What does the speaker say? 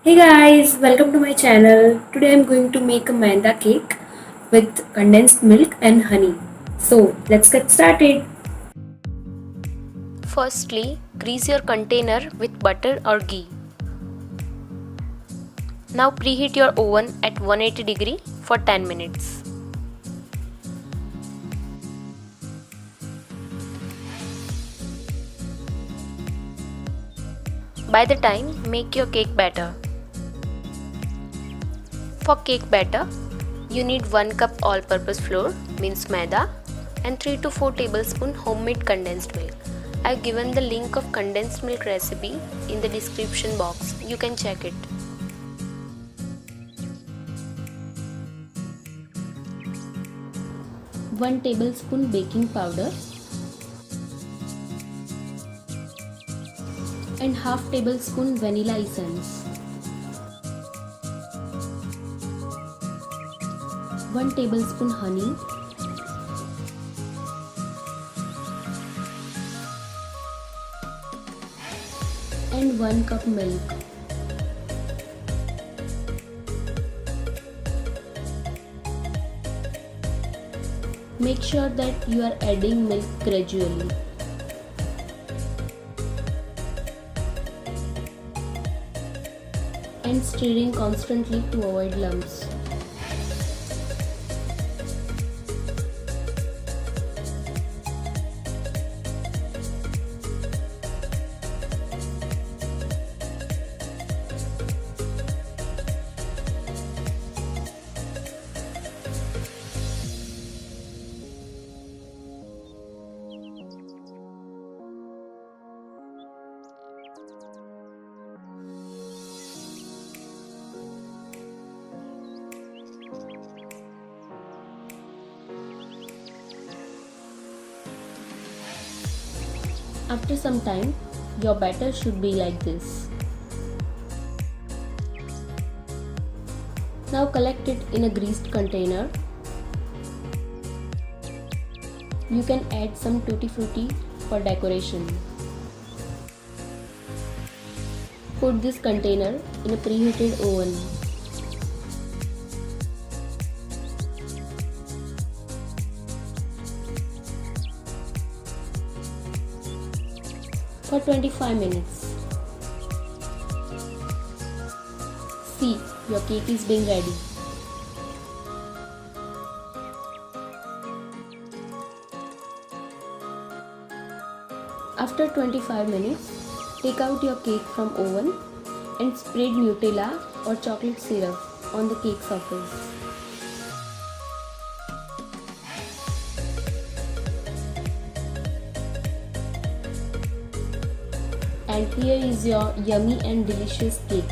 Hey guys, welcome to my channel. Today I'm going to make a maida cake with condensed milk and honey. So let's get started. Firstly, grease your container with butter or ghee. Now preheat your oven at 180 degree for 10 minutes. By the time, make your cake batter. For cake batter, you need 1 cup all-purpose flour, means maida, and 3 to 4 tablespoons homemade condensed milk. I've given the link of condensed milk recipe in the description box. You can check it. 1 tablespoon baking powder and half tablespoon vanilla essence. 1 tablespoon honey, and 1 cup milk. Make sure that you are adding milk gradually. And stirring constantly to avoid lumps. After some time, your batter should be like this. Now collect it in a greased container. You can add some tutti frutti for decoration. Put this container in a preheated oven. For 25 minutes. See, your cake is being ready. After 25 minutes, take out your cake from oven and spread Nutella or chocolate syrup on the cake surface. And here is your yummy and delicious cake.